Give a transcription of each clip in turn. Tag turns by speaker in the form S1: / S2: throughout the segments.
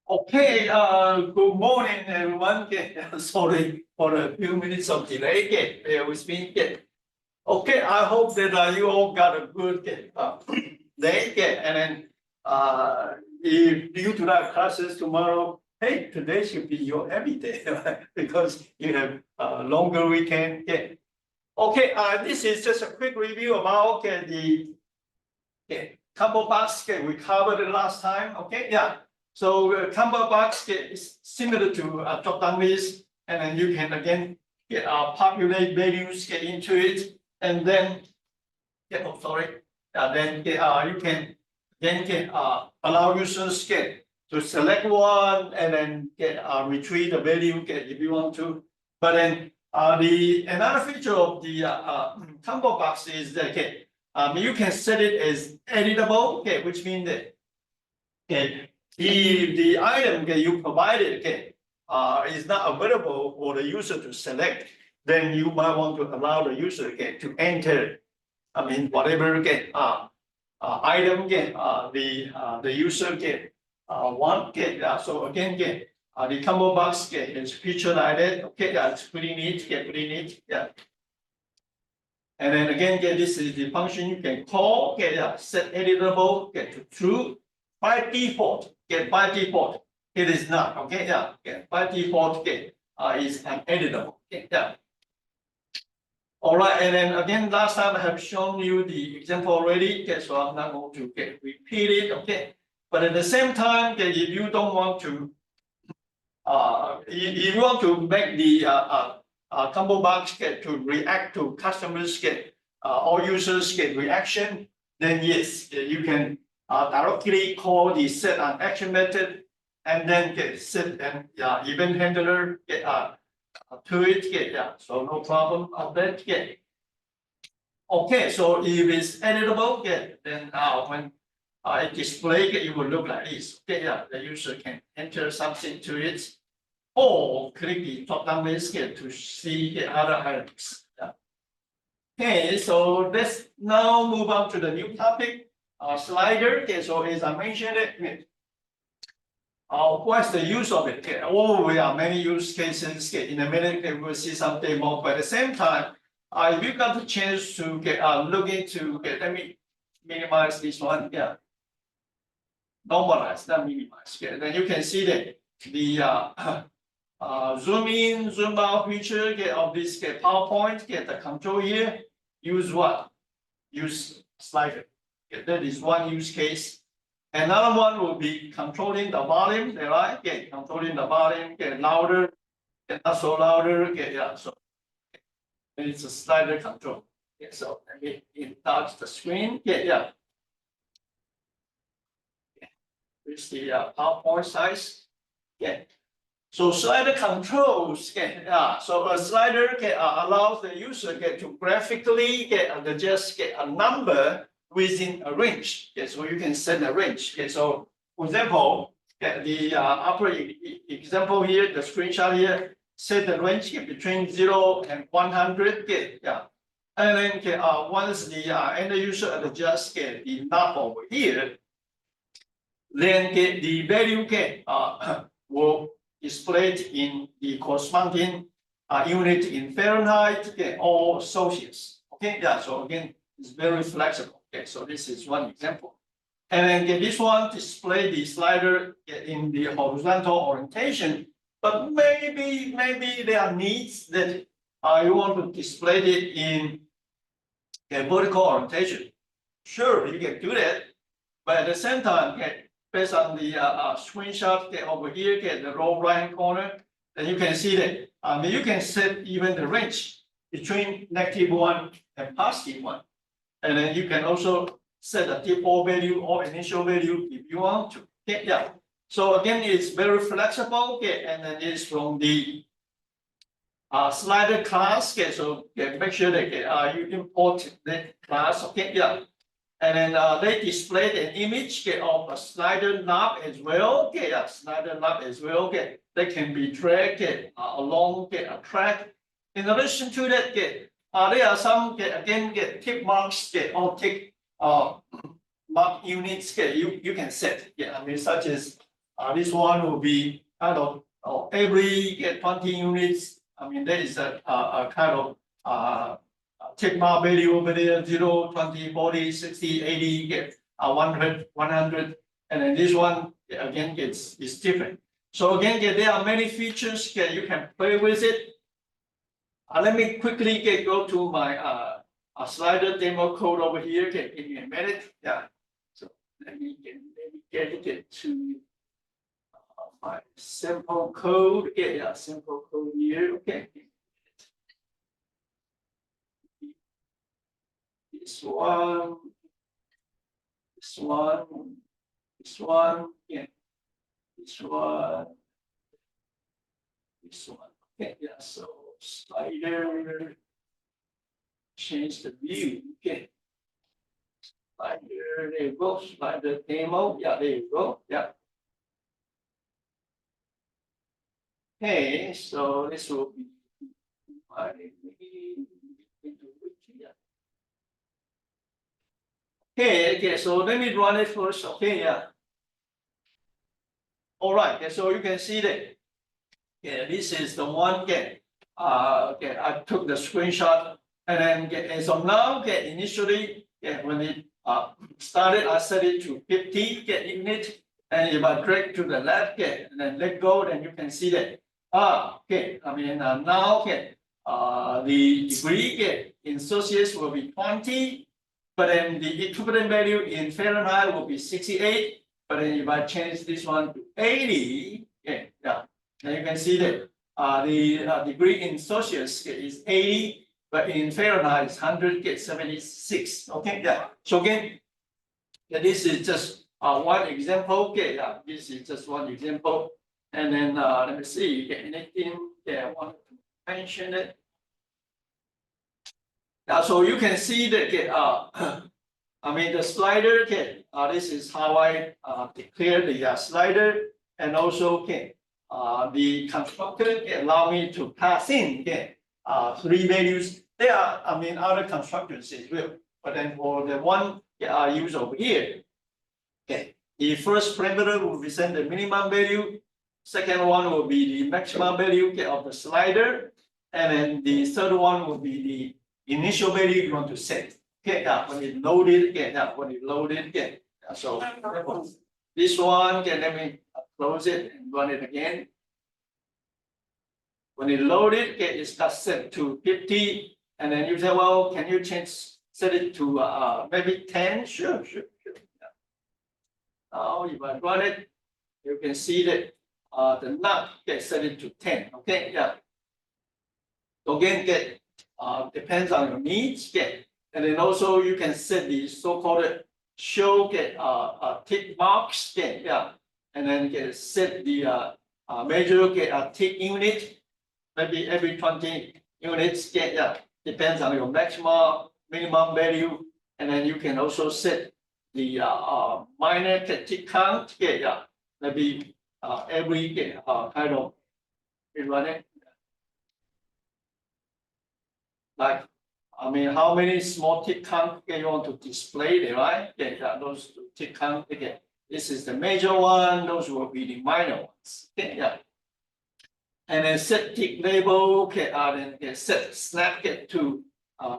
S1: Okay, good morning, everyone. Sorry for a few minutes of delay. Bear with me. Okay, I hope that you all got a good day. And then if you do not have classes tomorrow, hey, today should be your happy day because you have a longer weekend. Okay, this is just a quick review about the combo box. We covered it last time. So combo box is similar to drop-down list, and then you can again populate values into it, and then then you can again allow users to select one and then retrieve the value if you want to. But then another feature of the combo box is that you can set it as editable, which means that if the item you provided is not available for the user to select, then you might want to allow the user to enter. Whatever item the user want. So again the combo box is featured like that. That's pretty neat. And then again this is the function you can call. Set editable to true. By default, it is not. By default, is uneditable. All right, and then again, last time I have shown you the example already. So I'm not going to repeat it. But at the same time, if you don't want to, if you want to make the combo box to react to customers or users reaction, then yes, you can directly call the set on action method and then set an event handler to it. So no problem of that. Okay, so if it's editable, then when it display, it will look like this. The user can enter something to it or click the drop-down list to see the other items. Okay, so let's now move on to the new topic. Slider. So as I mentioned it, what's the use of it? There are many use cases. In a minute, we'll see some demo. But at the same time, if you got the chance to look into, let me minimize this one. Normalize, not minimize. Then you can see that the zoom in, zoom out feature of this PowerPoint. The control here use what? Use slider. That is one use case. Another one will be controlling the volume, right? Controlling the volume, louder, not so louder. So it's a slider control. So let me enlarge the screen. Here's the PowerPoint size. So slider controls. So a slider allows the user to graphically adjust a number within a range. So you can set a range. So for example, the upper example here, the screenshot here, set the range between 0 and 100. And then once the end user adjusts the knob over here, then the value will display in the corresponding unit in Fahrenheit or Celsius. So again, it's very flexible. So this is one example. And then this one display the slider in the horizontal orientation, but maybe there are needs that you want to display it in a vertical orientation. Sure, you can do that, but at the same time, based on the screenshot over here, the lower right corner, then you can see that you can set even the range between -1 and +1. And then you can also set a default value or initial value if you want to. So again, it's very flexible. And then it's from the slider class. So make sure that you import that class. And then they displayed an image of a slider knob as well. Slider knob as well. That can be dragged along a track. In addition to that, there are some again tick marks or tick mark units you can set. Such as This one will be kind of every 20 units. I mean, there is a kind of tick mark value over there 0, 20, 40, 60, 80, get 100, 100, and then this one again is different. So again, there are many features that you can play with it. Let me quickly go to my slider demo code over here. Okay, give me a minute. Yeah. So let me get it to my simple code. Okay, yeah, simple code here. Okay. This one, this one, this one, yeah, this one, this one. Okay, yeah. So slider, change the view. Okay. Slider, there you go. Slider demo. Yeah, there you go. Yeah. Okay, so this will be my okay, so let me run it first. Okay, yeah. All right, okay, so you can see that. Yeah, this is the one. Okay, okay, I took the screenshot, and then as of now, okay, initially, when it started, I set it to 50 unit, and if I drag to the left, and then let go, then you can see that. Okay, I mean now, okay, the degree in Celsius will be 20. But then the equivalent value in Fahrenheit will be 68. But then if I change this one to 80, yeah, then you can see that the degree in Celsius is 80, but in Fahrenheit it's 176. Okay, yeah. So again, this is just one example. Okay, yeah, this is just one example. And then let me see, anything I want to mention it. So you can see that I mean the slider. This is how I declare the slider, and also the constructor allow me to pass in 3 values. There are I mean other constructors as well, but then for the one I use over here, the first parameter will represent the minimum value. Second one will be the maximum value of the slider, and then the third one will be the initial value you want to set. Okay, when it loaded, when it loaded, so this one, let me close it and run it again. When it loaded, it's got set to 50, and then you say, well, can you set it to maybe 10? Sure. Now, if I run it, you can see that the nut gets set it to 10. Okay, yeah. So again, depends on your needs. And then also you can set the so-called show tick marks. And then set the major tick unit, maybe every 20 units. Depends on your maximum minimum value. And then you can also set the minor tick count. Maybe every kind of run it. Like, I mean, how many small tick count you want to display there, right? Those tick count again. This is the major one. Those will be the minor ones. And then set tick label. Then set snap to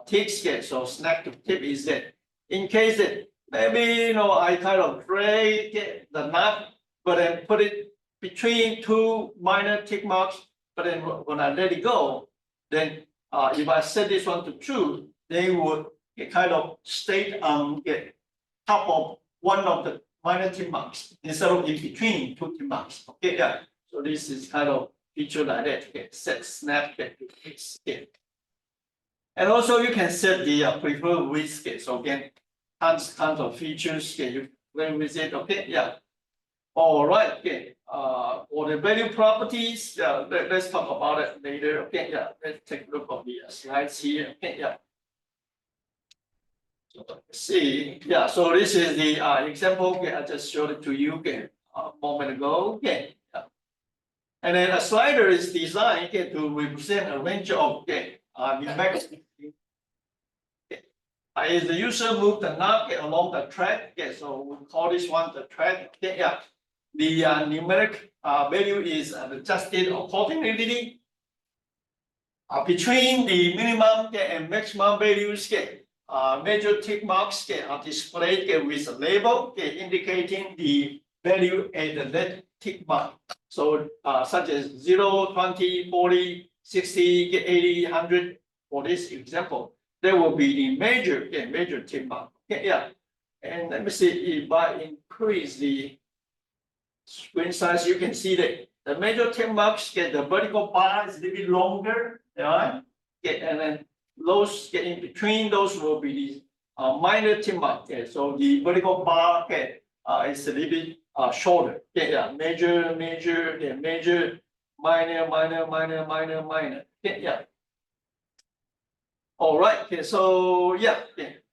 S1: ticks. So snap to tip is that in case that maybe I kind of drag the nut, but then put it between 2 minor tick marks. But then when I let it go, then if I set this one to true, they would kind of stay on the top of one of the minor tick marks instead of in between 2 tick marks. Okay, so this is kind of feature like that. Set snap to fix it. And also you can set the preferred width. So again, tons of features. You play with it. Okay, all right. For the value properties, let's talk about it later. Okay, let's take a look at the slides here. Okay, so let's see. So this is the example. I just showed it to you a moment ago. And then a slider is designed to represent a range of numeric. As the user move the nut along the track, so we call this one the track. the numeric value is adjusted accordingly. Between the minimum and maximum values, major tick marks are displayed with a label indicating the value at the net tick mark. So such as 0, 20, 40, 60, 80, 100. For this example, there will be the major tick mark. And let me see if I increase the screen size, you can see that the major tick marks the vertical bar is a little bit longer, right? And then those in between those will be the minor tick mark. So the vertical bar is a little bit shorter. Major, minor. All right. So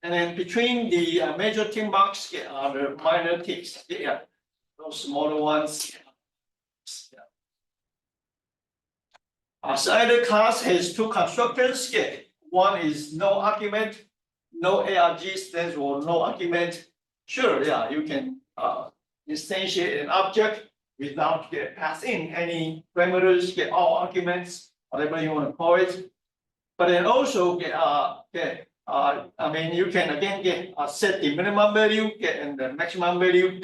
S1: and then between the major tick marks are the minor ticks. Those smaller ones. Slider class has two constructors. One is no argument. No ARG stands for no argument. Sure, you can instantiate an object without passing any parameters, all arguments, whatever you want to call it. But then also I mean, you can again set the minimum value and the maximum value.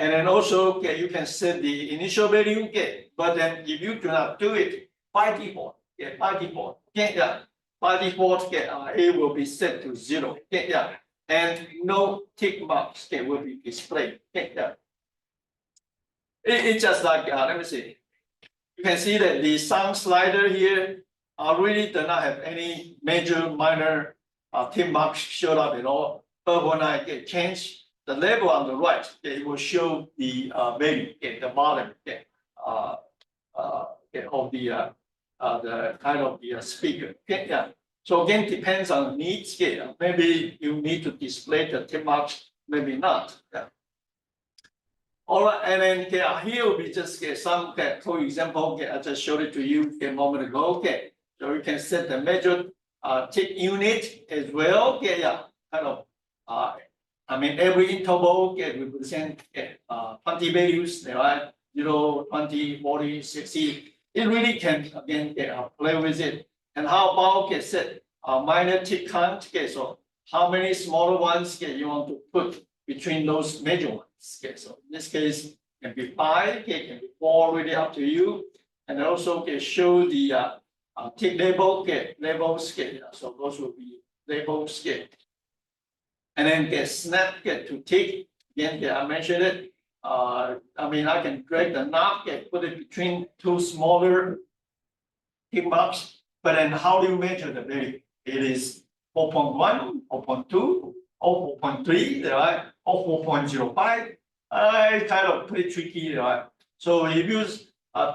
S1: And then also you can set the initial value, but then if you do not do it by default, by default, A will be set to 0, and no tick marks will be displayed. It's just like let me see. You can see that the sum slider here really does not have any major, minor tick marks showed up at all. But when I change the label on the right, it will show the value at the bottom of the kind of the speaker. So again, depends on needs. Maybe you need to display the tick marks, maybe not. All right, and then here will be just some for example. I just showed it to you a moment ago. So you can set the major tick unit as well. Kind of. I mean, every interval represent 20 values, right? 0, 20, 40, 60. It really can again play with it. And how about set minor tick count? So how many smaller ones you want to put between those major ones? So in this case, it can be 5, can be 4, really up to you. And also show the tick label, labels. So those will be labels. And then snap to tick. Again, I mentioned it. I mean, I can drag the knob, put it between two smaller tick marks. But then how do you measure the value? It is 4.1, 4.2, or 4.3, right? Or 4.05. It's kind of pretty tricky, right? So if you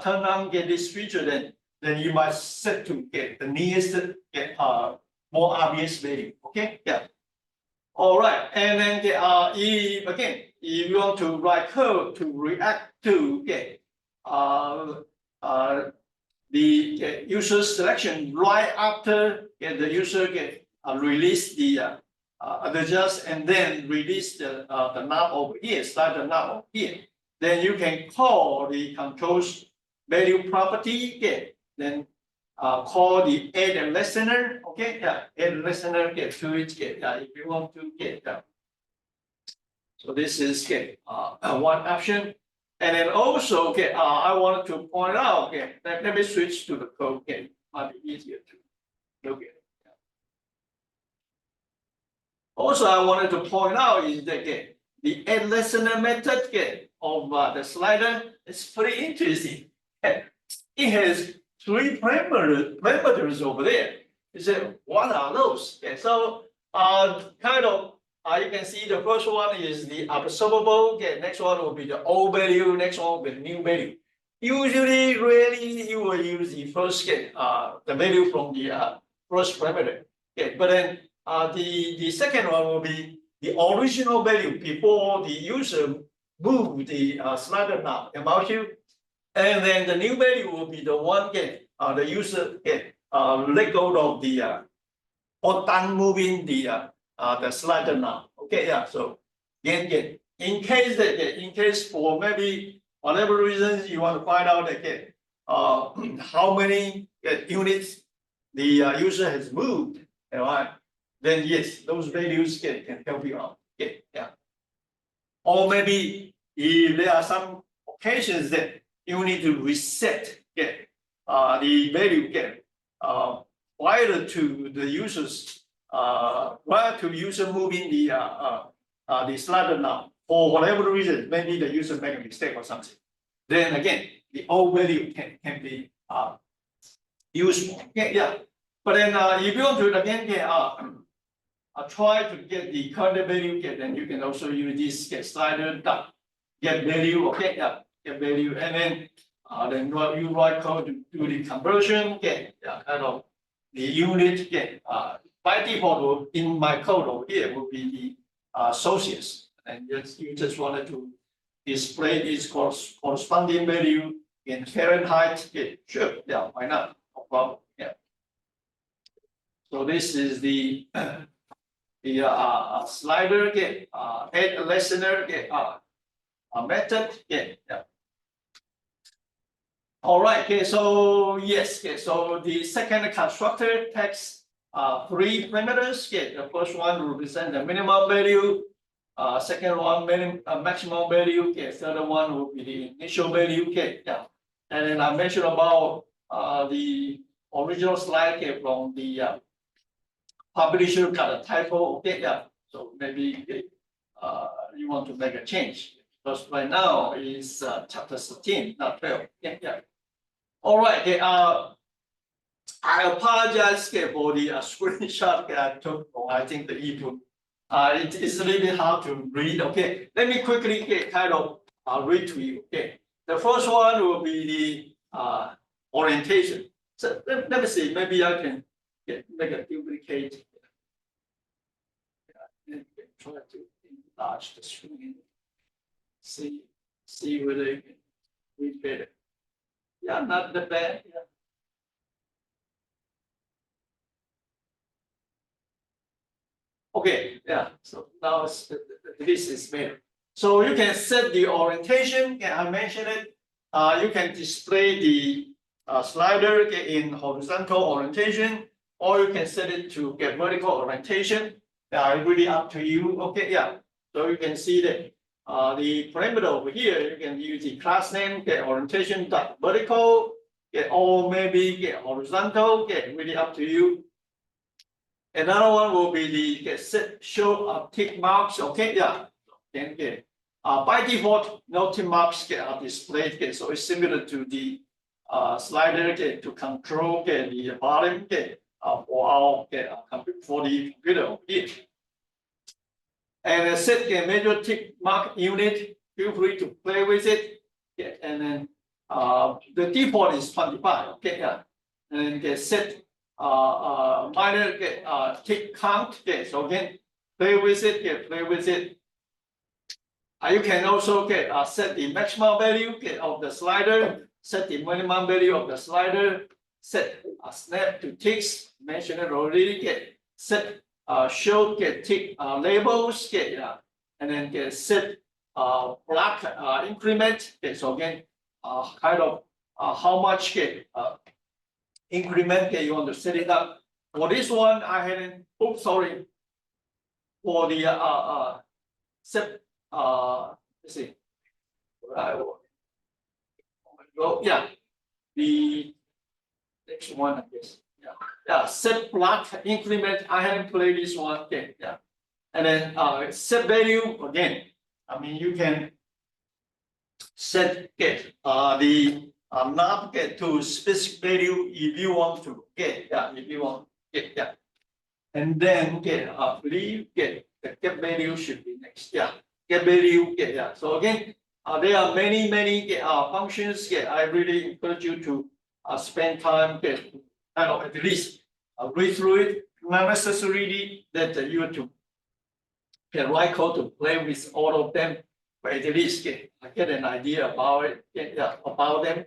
S1: turn on this feature, then you must set to get the nearest more obvious value. All right, and then if you want to write code to react to the user selection right after the user release the adjust and then release the knob over here, slide the knob over here, then you can call the controls value property. Then call the add listener, add listener to it, if you want to So this is one option. And then also, I wanted to point out, let me switch to the code, might be easier to look at it. Also, I wanted to point out is that the add listener method of the slider is pretty interesting. It has 3 parameters over there. You say, what are those? So kind of you can see the first one is the observable. Next one will be the old value. Next one will be the new value. Usually, really, you will use the first the value from the first parameter. But then the second one will be the original value before the user move the slider knob about you. And then the new value will be the one the user let go of the or done moving the slider knob. So again, in case that in case for maybe whatever reasons you want to find out again how many units the user has moved, right? Then yes, those values can help you out. Yeah. Or maybe if there are some occasions that you need to reset the value prior to the users prior to user moving the slider now for whatever reason, maybe the user made a mistake or something. Then again, the old value can be useful. Yeah. But then if you want to again try to get the current value, then you can also use this slider get value, get value, and then you write code to do the conversion, kind of the unit, by default in my code over here will be the Celsius, and you just wanted to display this corresponding value in Fahrenheit. Sure, why not? No problem. So this is the slider add listener method. All right. So yes. So the second constructor takes 3 parameters. The first one represents the minimum value. Second one maximum value. Third one will be the initial value. And then I mentioned about the original slide from the publisher got a typo. So maybe you want to make a change because right now is chapter 13, not 12. All right. I apologize for the screenshot that I took from I think the ebook. It is a little bit hard to read. Let me quickly kind of read to you. The first one will be the orientation. So let me see. Maybe I can make a duplicate. Try to enlarge the screen. See whether you can read better. Not that bad. So now this is better. So you can set the orientation. I mentioned it. You can display the slider in horizontal orientation, or you can set it to get vertical orientation. Really up to you. So you can see that the parameter over here, you can use the class name, orientation vertical, or maybe horizontal, really up to you. Another one will be the set show tick marks. Then by default, no tick marks are displayed. So it's similar to the slider to control the volume for our for the computer over here. And set major tick mark unit. Feel free to play with it. And then the default is 25. And then set minor tick count. So again, play with it. You can also set the maximum value of the slider, set the minimum value of the slider, set snap to ticks, mentioned it already. Set show tick labels. And then set block increment. So again, kind of how much increment you want to set it up. For this one, I hadn't. Oops, sorry. For the set. Let's see. The next one, I guess. Set block increment. I haven't played this one. And then set value again. I mean, you can set the knob to specific value if you want to if you want and then I believe the get value should be next. Get value. So again, there are many functions. I really encourage you to spend time at least read through it. Not necessarily that you have to write code to play with all of them, but at least get an idea about it. About them.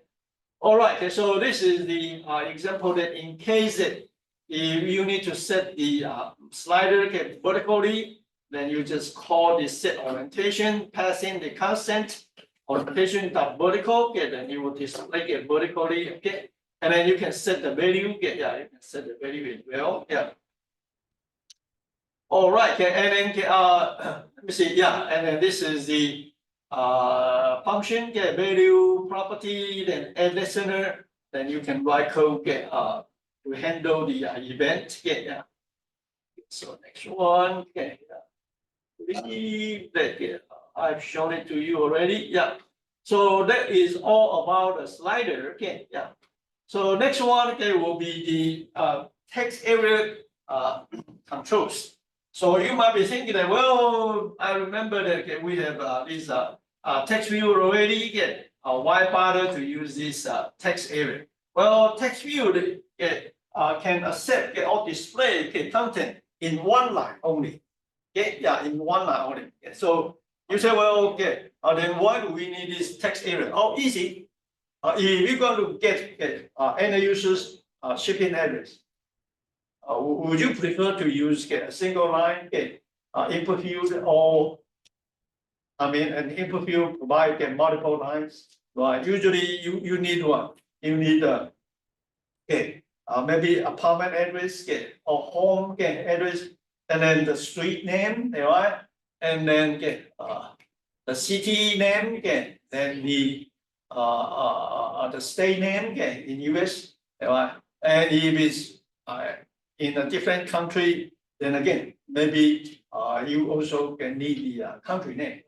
S1: All right. So this is the example that in case that if you need to set the slider vertically, then you just call the set orientation, pass in the constant orientation dot vertical, okay, then you will display it vertically, okay, and then you can set the value, okay, yeah, you can set the value as well, yeah. All right, okay, and then let me see, yeah, and then this is the function, okay, value property, then add listener, then you can write code, okay, to handle the event, okay, yeah. So next one, okay, believe that I've shown it to you already. Yeah. So that is all about the slider. Okay. Yeah. So next one, okay, will be the text area controls. So you might be thinking that, well, I remember that okay, we have this text view already. Okay, why bother to use this text area? Well, text view can accept or display content in one line only. Okay, yeah, in one line only. Okay. So you say, well, okay, then why do we need this text area? Oh, easy. If you're going to get any user's shipping address, would you prefer to use a single line input field, or I mean an input field provide multiple lines? Right. Usually you need one. You need maybe apartment address, or home address, and then the street name, right? And then the city name, then the state name in US, right? And if it's in a different country, then again maybe you also can need the country name,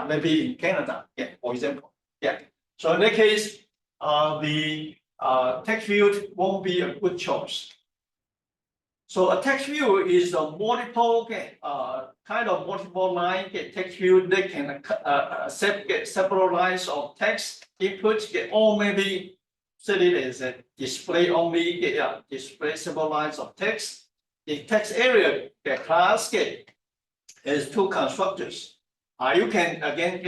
S1: maybe in Canada, for example, So in that case, the text field won't be a good choice. So a text field is a multiple kind of multiple line text field that can accept several lines of text input, or maybe set it as a display only, display several lines of text. The text area class has two constructors. You can again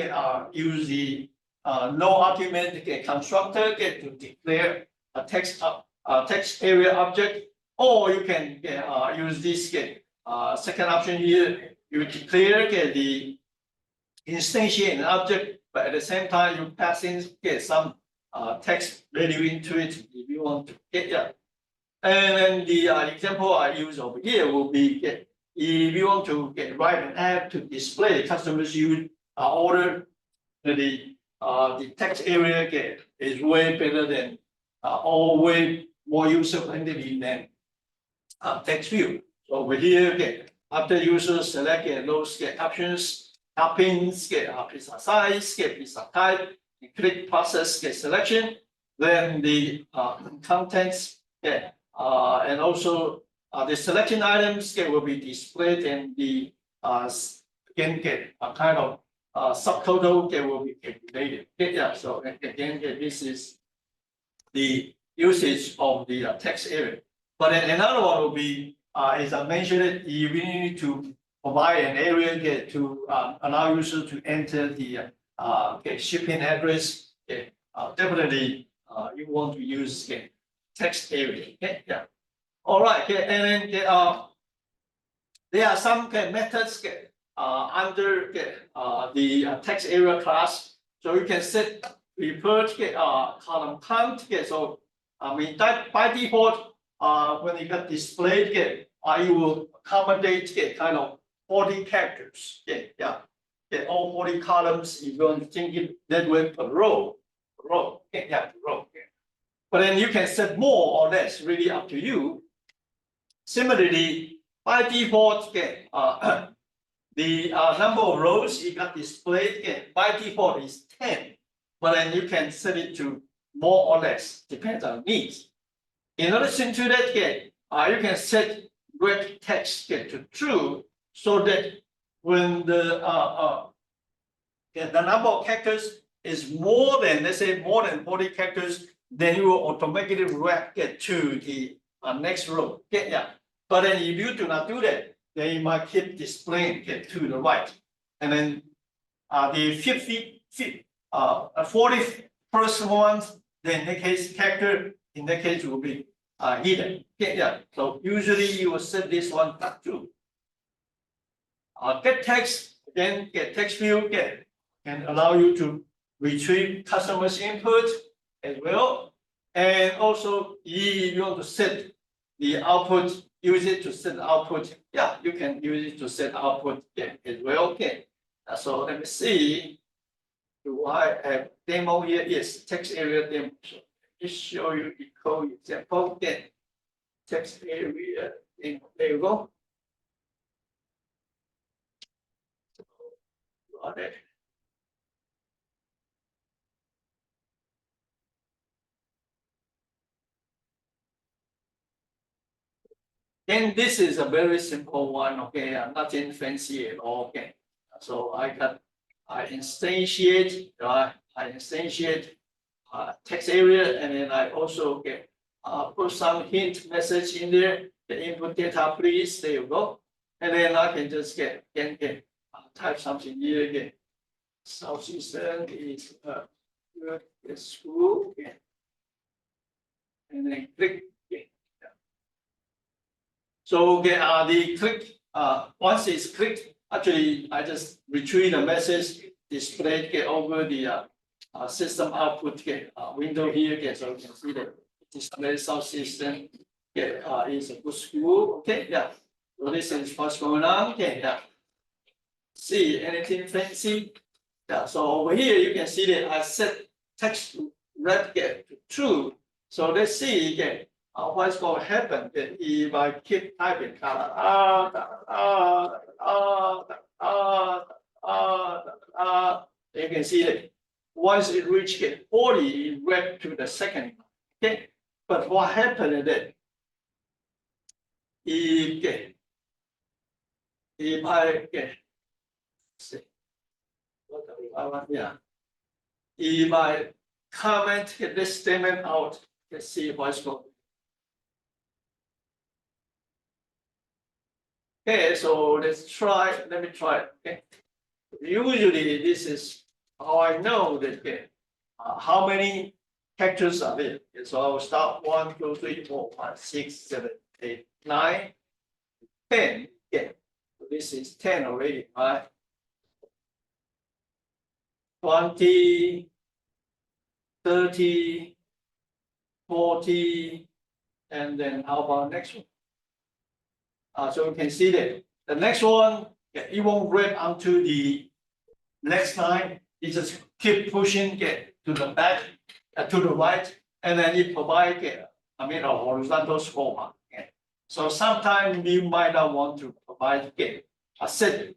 S1: use the no argument constructor to declare a text area object, or you can use this second option here. You declare the instantiate an object, but at the same time you pass in some text value into it if you want to get. And then the example I use over here will be if you want to write an app to display customers use order, the text area is way better than or way more user friendly than text view. So over here, after users select those options, toppings, pizza size, pizza type, click process selection, then the contents, and also the selection items will be displayed, and the again a kind of subtotal will be calculated. So again, this is the usage of the text area. But another one will be, as I mentioned, you need to provide an area to allow users to enter the shipping address. Definitely, you want to use text area. All right. And then there are some methods under the text area class. So you can set refer column count. So I mean that by default, when it got displayed, you will accommodate kind of 40 characters. All 40 columns. You're going to think it that way per row. Row. But then you can set more or less, really up to you. Similarly, by default, the number of rows it got displayed by default is 10. But then you can set it to more or less, depends on needs. In addition to that, you can set red text to true, so that when the number of characters is more than, let's say, more than 40 characters, then you will automatically get to the next row. But then if you do not do that, then you might keep displaying to the right. And then the 41st one, then in that case, character in that case will be hidden. So usually you will set this one to true. Get text, again, get text field, can allow you to retrieve customers' input as well. And also, if you want to set the output, use it to set output. Yeah, you can use it to set output as well. Okay. So let me see. Do I have demo here? Yes, text area demo. So let me show you the code example again. Text area demo. There you go. Got it. And this is a very simple one, okay, nothing fancy at all, okay. So I instantiate, text area, and then I also put some hint message in there, the input data please, there you go. And then I can just type something here again. Southeastern is good school, okay. And then click. So the click, once it's clicked, actually I just retrieve the message displayed over the system output window here. So you can see that display Southeastern is a good school. Okay, yeah. So this is what's going on. Okay, yeah. See anything fancy? Yeah. So over here you can see that I set text red to true. So let's see again. What's going to happen if I keep typing? You can see that once it reaches 40, it went to the second. Okay, but what happened then? If I if I comment this statement out, let's see what's going on. Okay, so let's try. Let me try. Okay, usually this is how I know that how many characters are there. Okay, so I will start 1, 2, 3, 4, 5, 6, 7, 8, 9, 10. Okay, so this is 10 already, right? 20, 30, 40, and then how about next one? So you can see that the next one, it won't wrap onto the next line. It just keep pushing to the back, to the right, and then it provide a horizontal scroll. Okay. So sometimes you might not want to provide a set.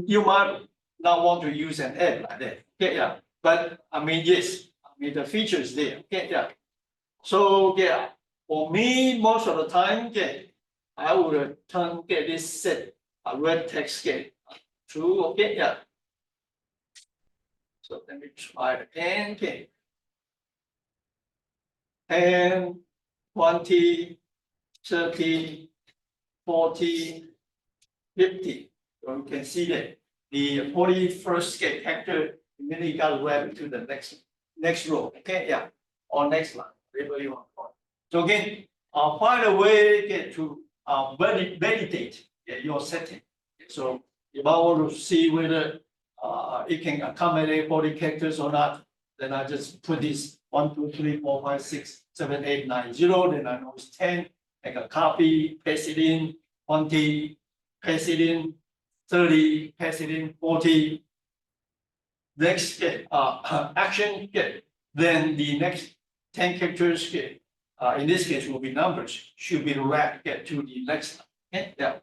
S1: You might not want to use an add like that. Okay, yeah. But yes, the feature is there. Okay, yeah. So for me, most of the time, I will turn this set red text true. Okay, yeah. So let me try it again. Okay. And 20, 30, 40, 50. So you can see that the 41st character immediately got wrapped to the next row. Okay, yeah, or next line, whatever you want. So again, find a way to validate your setting. So if I want to see whether it can accommodate 40 characters or not, then I just put this 1, 2, 3, 4, 5, 6, 7, 8, 9, 0. Then I know it's 10. I can copy, paste it in, 20, paste it in, 30, paste it in, 40. Next action, then the next 10 characters, in this case will be numbers, should be wrapped to the next line. Okay, yeah.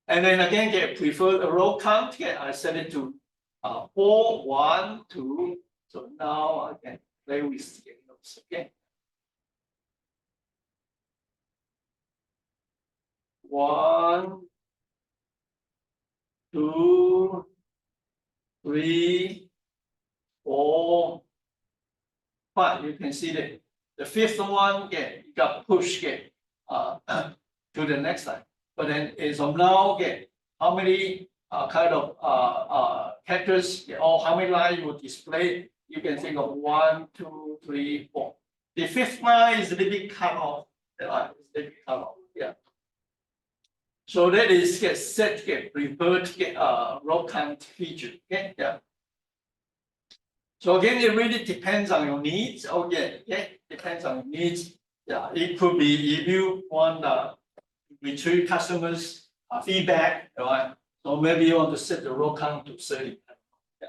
S1: And then again, prefer the row count. I set it to 4, 1, 2. So now I can play with the notes. Okay. 1, 2, 3, 4, 5. You can see that the fifth one got pushed to the next line. But then as of now, how many characters or how many lines you will display? You can think of 1, 2, 3, 4. The fifth line is a little bit cut off. The line is a little bit cut off. Yeah. So that is get set get revert get row count feature. Okay, yeah. So again, it really depends on your needs. Okay, yeah, depends on your needs. Yeah, it could be if you want retrieve customers' feedback, right? So maybe you want to set the row count to 30. Yeah.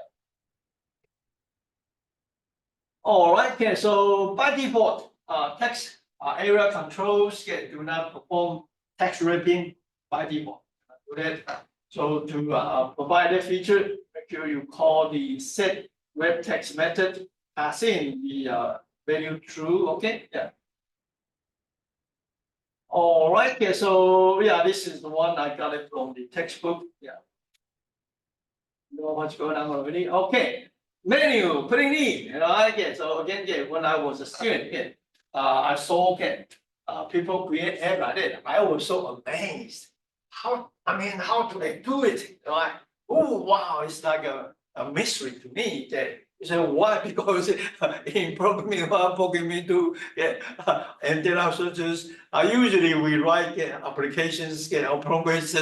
S1: All right. Okay. So by default, text area controls do not perform text wrapping by default. Do that. So to provide that feature, make sure you call the set web text method, pass in the value true. Okay. Yeah. All right. Okay. So yeah, this is the one I got it from the textbook. Yeah. Know what's going on already. Okay. Menu, putting in, okay. So again, yeah, when I was a student, yeah, I saw people create app like that. I was so amazed. How do they do it? Right? Oh wow, it's like a mystery to me. That you say why? Because in programming do and then also just usually we write applications, or programs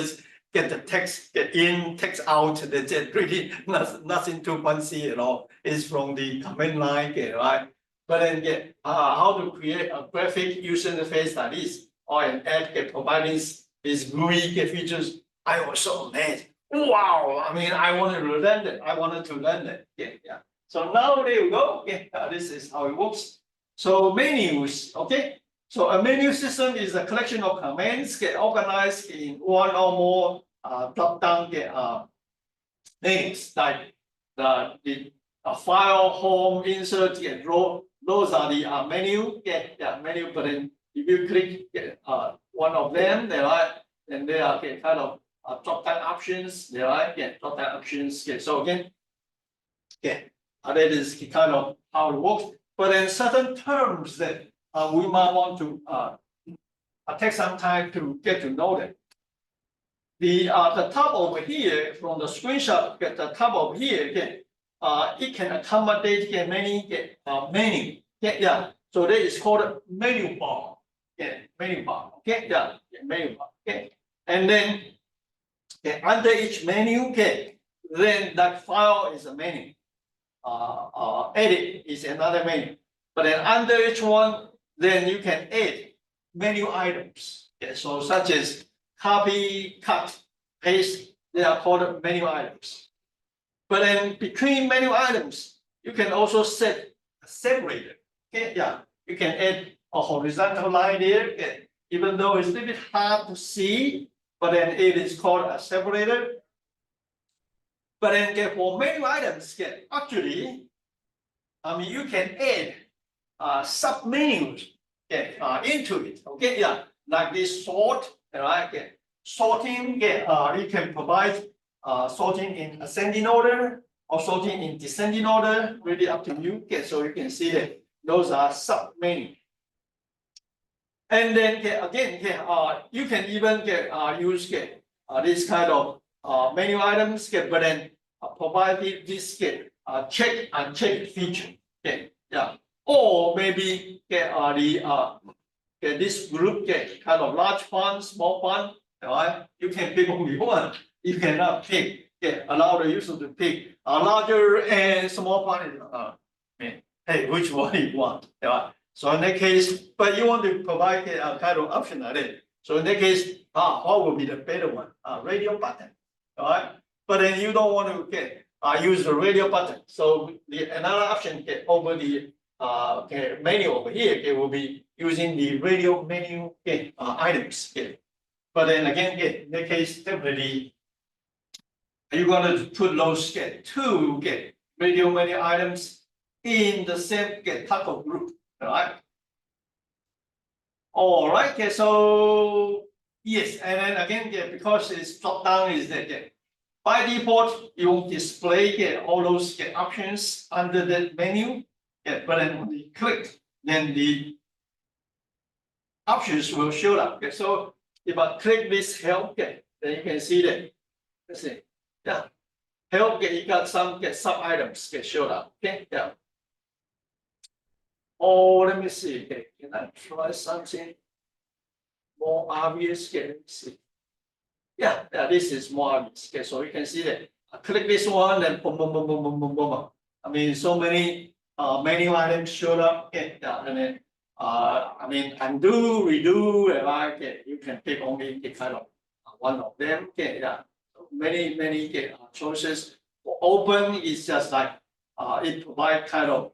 S1: get the text, get in, text out. That's it. Really, nothing too fancy at all. It's from the command line, right? But then how to create a graphic user interface like this, or an app providing these GUI features. I was so amazed. Wow! I wanted to learn it. I wanted to learn it. Yeah. So now there you go. This is how it works. So menus. Okay. So a menu system is a collection of commands get organized in one or more drop-down menus, like the file, home, insert, row. Those are the menu. Menu. But then if you click one of them, and they are kind of drop-down options. Drop-down options. So again, that is kind of how it works. But then certain terms that we might want to take some time to get to know them. The top over here from the screenshot, the top over here again, it can accommodate many menu. So that is called menu bar. Menu bar. Menu bar. And then under each menu, then that file is a menu. Edit is another menu. But then under each one, then you can add menu items. So such as copy, cut, paste, they are called menu items. But then between menu items, you can also set a separator. You can add a horizontal line there. Even though it's a little bit hard to see, but then it is called a separator. But then for menu items, actually, you can add sub-menus into it. Like this sort, right? Sorting, you can provide sorting in ascending order or sorting in descending order, really up to you. So you can see that those are sub-menus. And then again, you can even use this kind of menu items, but then provide this check and check feature. Or maybe this group kind of large font, small font. Right? You can pick what you want. You cannot pick. Allow the user to pick a larger and small font. Hey, which one you want? Right? So in that case, but you want to provide a kind of option like that. So in that case, what will be the better one? Radio button. All right. But then you don't want to use the radio button. So another option over the menu over here, it will be using the radio menu items. But then again, in that case, definitely you're going to put those two radio menu items in the same type of group. All right. So yes, and then again, because it's drop down is that by default you will display all those options under the menu. But then when you click, then the options will show up. So if I click this help, then you can see that. Let's see. Help, you got some sub items showed up. Oh, let me see. Can I try something more obvious? Let me see. Yeah, this is more obvious. Okay, so you can see that I click this one, then boom, boom, boom, boom, boom, boom, boom. I mean, so many menu items showed up. Okay, and then I mean, undo, redo, okay, you can pick only the kind of one of them. Okay, so many choices. Open is just like it provides kind of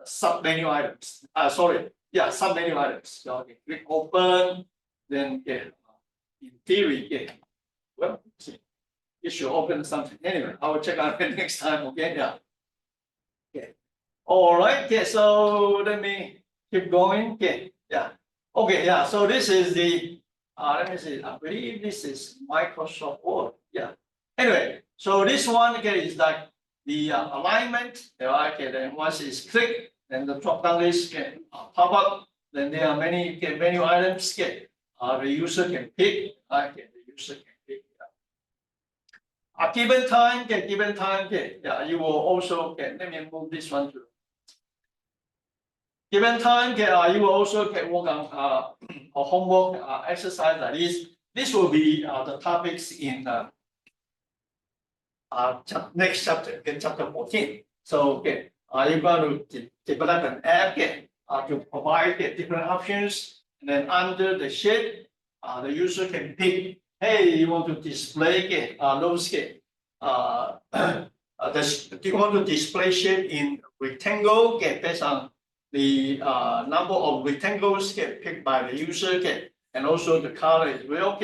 S1: sub menu items. Sorry, sub menu items. So okay, click open, then in theory, well, it should open something. Anyway, I will check out it next time. Okay, Okay. All right. Okay. So let me keep going. Okay. Okay. So this is the. Let me see. I believe this is Microsoft Word. Anyway, so this one is like the alignment. Okay. Then once it's clicked, then the drop down list can pop up. Then there are many menu items. The user can pick. Okay. The user can pick. Given time, you will also get. Let me move this one to. Given time, you will also get work on a homework exercise like this. This will be the topics in next chapter, chapter 14. So, you're going to develop an app to provide different options, and then under the sheet, the user can pick. Hey, you want to display those do you want to display shape in rectangle based on the number of rectangles picked by the user and also the color as well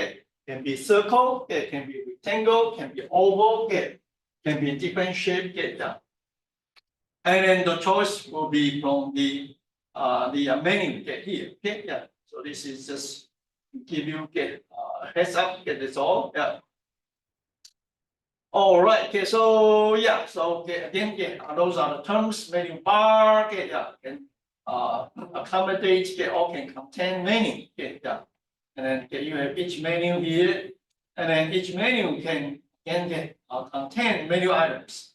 S1: can be circle can be rectangle, can be oval can be different shape and then the choice will be from the menu here so this is just to give you a heads up that's all All right. So so again, those are the terms. Menu bar, can accommodate, or can contain menu, and then you have each menu here, and then each menu can contain menu items.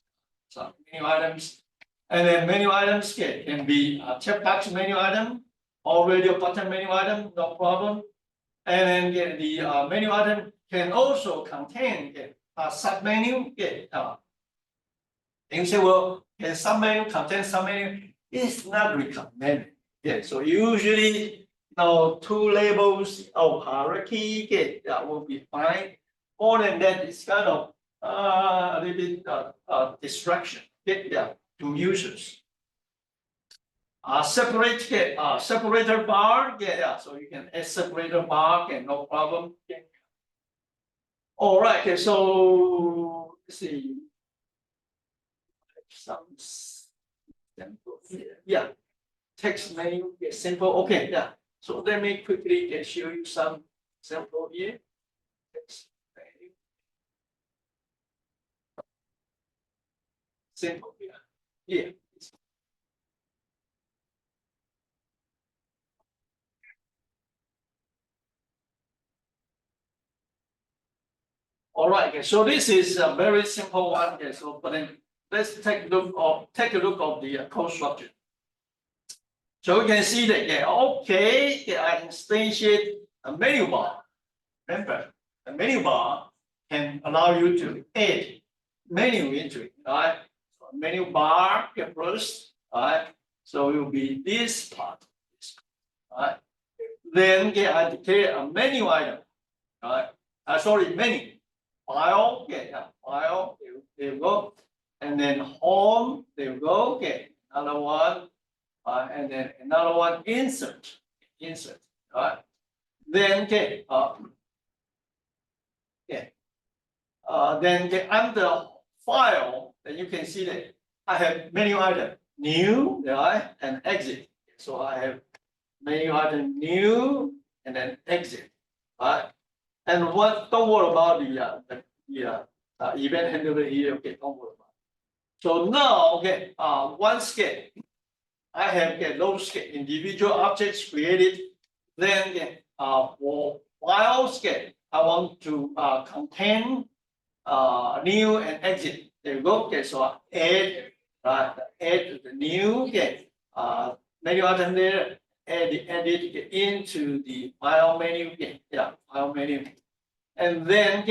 S1: So menu items, and then menu items can be a checkbox menu item or radio button menu item, no problem. And then the menu item can also contain submenu. And you say, well, can submenu contain submenu? It's not recommended. So usually, two labels of hierarchy will be fine. More than that, it's kind of a little bit distraction to users. Separator bar, so you can add separator bar, no problem. All right, so let's see. Some simple here. Text menu, simple. Okay, so let me quickly show you some sample here. Text menu. Simple here. All right, so this is a very simple one. So but then let's take a look of the code structure. So we can see that I instantiate a menu bar. Remember, the menu bar can allow you to add menu into it, right? So menu bar first, right? So it will be this part, right? Then I declare a menu item, right? Sorry, menu. File, file, there you go. And then home, there you go. Another one, and then another one, insert, right? Then then under file, then you can see that I have menu item new, right, and exit. So I have menu item new and then exit, right? And don't worry about the event handler here. Don't worry about it. So now, once I have those individual objects created, then for files I want to contain new and exit. There you go. So I add the new menu item there. Add it into the file menu. File menu. and then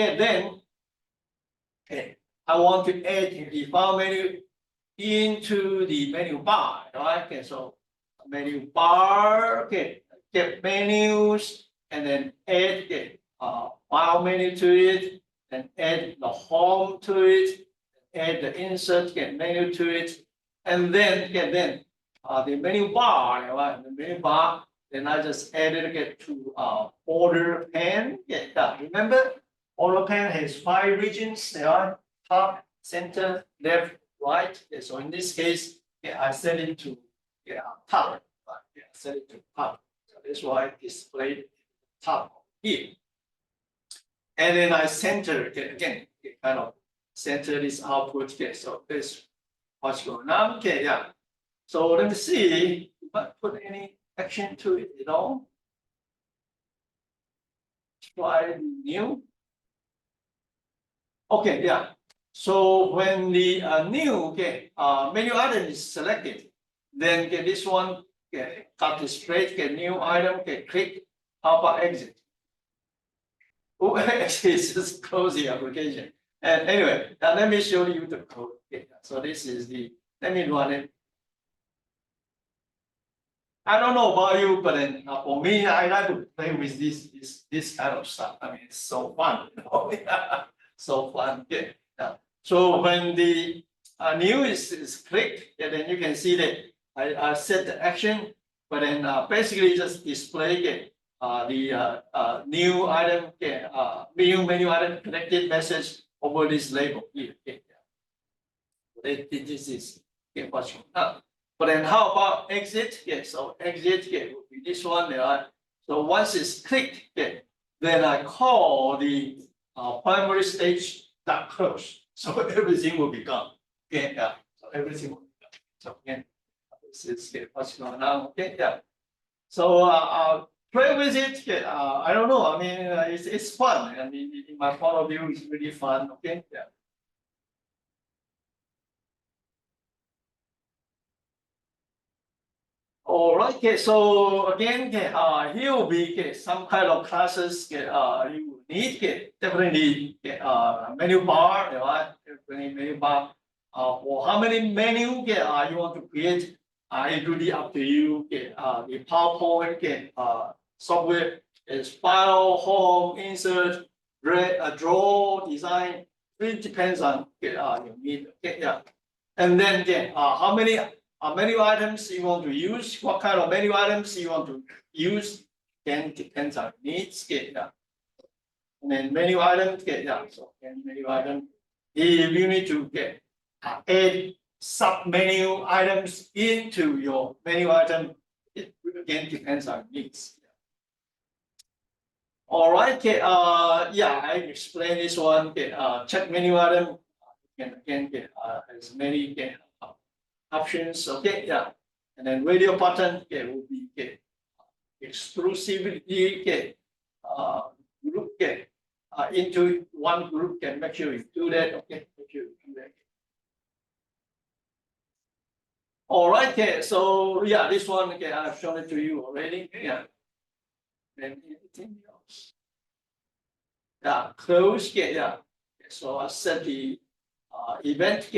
S1: I want to add the file menu into the menu bar, right? Okay, so menu bar, okay, get menus, and then add file menu to it, and add the home to it, add the insert get menu to it, and then the menu bar, right? The menu bar, then I just added it to order pane. Yeah, remember order pane has 5 regions, right? Top, center, left, right. Yeah, so in this case, I set it to top. Right? Yeah, set it to top. So that's why I displayed top here. And then I center again, kind of center this output here. So this what's going on. Okay, yeah. So let me see if I put any action to it at all. Try new. Okay, yeah. So when the new menu item is selected, then this one got displayed, new item, click, how about exit? Oh, actually, just close the application. And anyway, now let me show you the code. Okay, so this is the, let me run it. I don't know about you, but then for me, I like to play with this kind of stuff. I mean, it's so fun, you know? Yeah, so fun. Okay. Yeah. So when the new is clicked, then you can see that I set the action, but then basically just display the new item, new menu item connected message over this label here. Okay. This is what's going on. But then how about exit? So exit would be this one. So once it's clicked, then I call the primary stage dot close. So everything will be gone. Okay, yeah. So everything will be gone. So again, this is what's going on. Okay, yeah. So play with it. I don't know. I mean, it's fun. I mean, in my point of view, it's really fun. Okay, yeah. All right, so again, here will be some kind of classes you need. Definitely menu bar, right? Definitely menu bar. For how many menu you want to create, it really up to you. The PowerPoint software is file, home, insert, draw, design. It depends on your need. Okay, yeah. And then how many menu items you want to use, what kind of menu items you want to use, then depends on needs. Yeah. And then menu item, so menu item, if you need to add sub menu items into your menu item, it again depends on needs. All right, I explained this one. Check menu item, again as many options. Okay, yeah. And then radio button will be exclusively group into one group. Can make sure you do that. Okay, make sure you do that. All right, so yeah, this one I've shown it to you already. Yeah. And anything else? Yeah, close. Yeah. So I set the event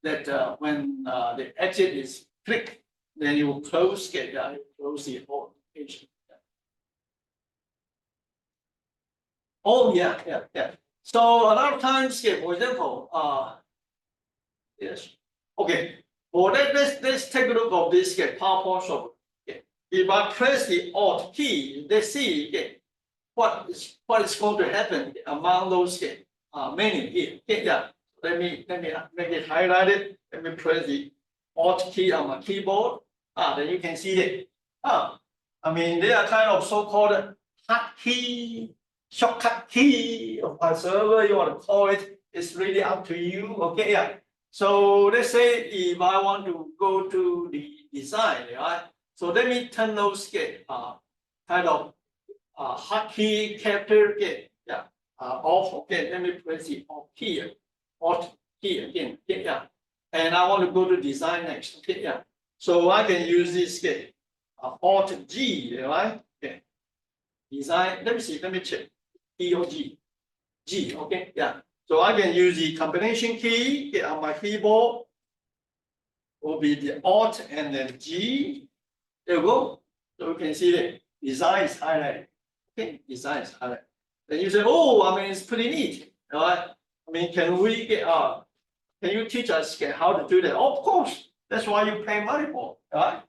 S1: that when the exit is clicked, then you will close close the whole application. Oh yeah. So a lot of times, for example, yes, okay. For that, let's take a look of this PowerPoint software. If I press the Alt key, let's see what is going to happen among those menu here. Yeah. Let me make it highlighted. Let me press the Alt key on my keyboard. Then you can see that. I mean, they are kind of so-called hotkey, shortcut key, or whatever you want to call it. It's really up to you. Okay, yeah. So let's say if I want to go to the design, right? So let me turn those kind of hotkey character off. Okay, let me press the Alt key. Alt key again. Okay, yeah. And I want to go to design next. Okay, yeah. So I can use this Alt G, right? Okay. Design. Let me see. Let me check. EOG. G. Okay, yeah. So I can use the combination key on my keyboard. Will be the Alt and then G. There we go. So we can see the design is highlighted. Okay, design is highlighted. Then you say, oh, I mean, it's pretty neat. All right. I mean, can we get can you teach us how to do that? Of course. That's why you pay money for. All right.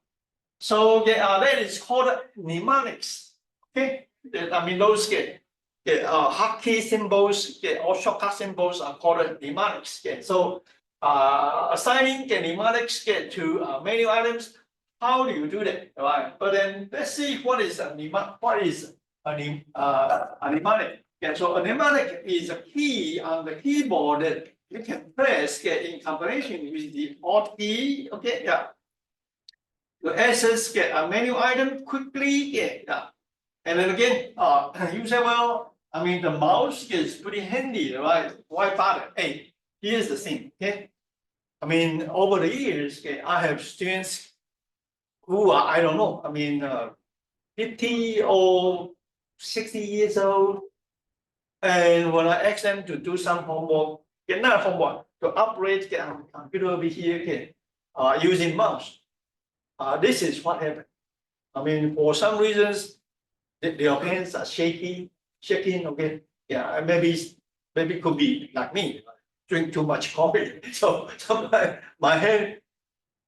S1: So that is called mnemonics. Okay. I mean, those hotkey symbols or shortcut symbols are called mnemonics. So assigning the mnemonics to menu items. How do you do that? All right. But then let's see what is a mnemonic. What is a mnemonic? So a mnemonic is a key on the keyboard that you can press in combination with the Alt key. Okay, yeah. To access a menu item quickly. Yeah. And then again, you say, well, I mean, the mouse is pretty handy, right? Why bother? Hey, here's the thing. Okay. I mean, over the years, I have students who are, I don't know, I mean, 50 or 60 years old. And when I ask them to do some homework, not homework, to upgrade the computer over here, using mouse. This is what happened. I mean, for some reasons, their hands are shaking, okay? Yeah, maybe it could be like me, drink too much coffee. So my hand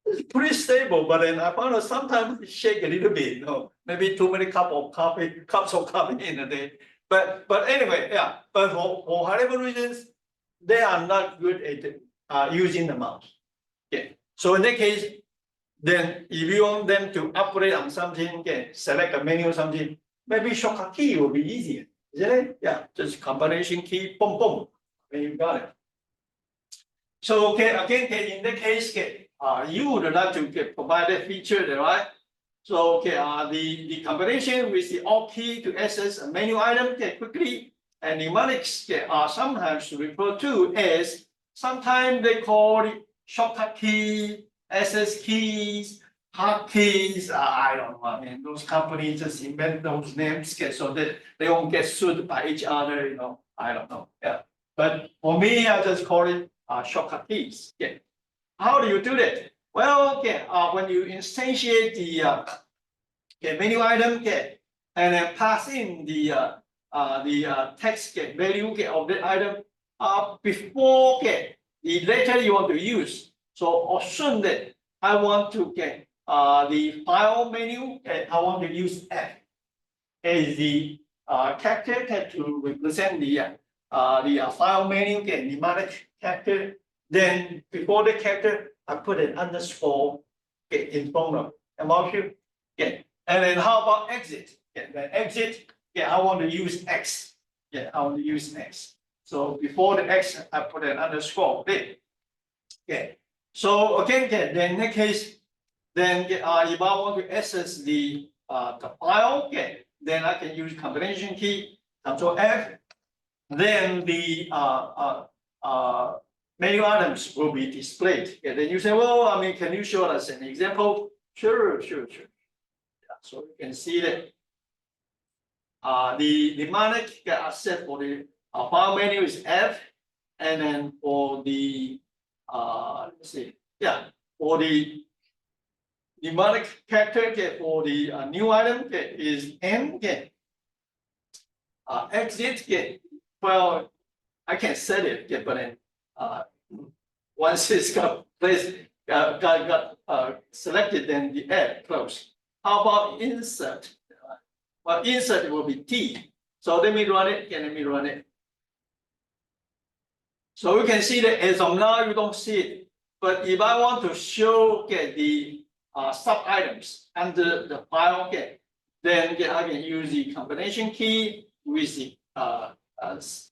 S1: is pretty stable, but then I found out sometimes it shake a little bit, maybe too many cups of coffee in a day. But anyway, yeah. But for whatever reasons, they are not good at using the mouse. Okay. So in that case, then if you want them to upgrade on something, select a menu or something, maybe shortcut key will be easier, isn't it? Yeah, just combination key, boom, boom, and you got it. So again, in that case, you would like to provide that feature, right? So the combination with the Alt key to access a menu item quickly, and mnemonics are sometimes referred to as, sometimes they call it shortcut key, access keys, hotkeys. I don't know. I mean, those companies just invent those names so that they won't get sued by each other. I don't know. Yeah. But for me, I just call it shortcut keys. Yeah. How do you do that? Well, when you instantiate the menu item, and then pass in the text value of the item before the letter you want to use. So assume that I want to get the file menu, and I want to use F as the character to represent the file menu, mnemonic character. Then before the character, I put an underscore in front of about you. And then how about exit? The exit, I want to use X. I want to use X. So before the X, I put an underscore there. So again, then in that case, then if I want to access the file, then I can use combination key, Control F. Then the menu items will be displayed. Then you say, well, I mean, can you show us an example? Sure. So you can see that the mnemonic set for the file menu is F, and then for the let's see, for the mnemonic character for the new item is N. Exit. Well, I can set it, but then once it's got placed, got selected, then the F close. How about insert? Well, insert will be T. So let me run it. So you can see that as of now, you don't see it. But if I want to show the sub items under the file, then I can use the combination key with the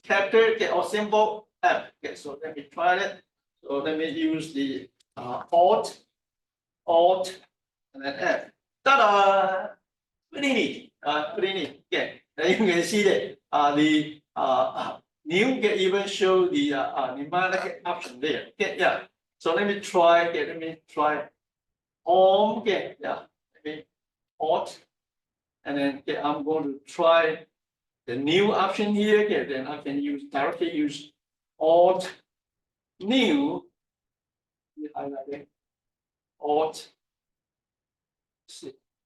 S1: character or symbol F. So let me try that. So let me use the Alt, and then F. Ta-da! Pretty neat. And you can see that the new even show the mnemonic option there. So let me try. Home. Let me Alt, and then I'm going to try the new option here, okay, then I can directly use Alt New. Highlight it. Alt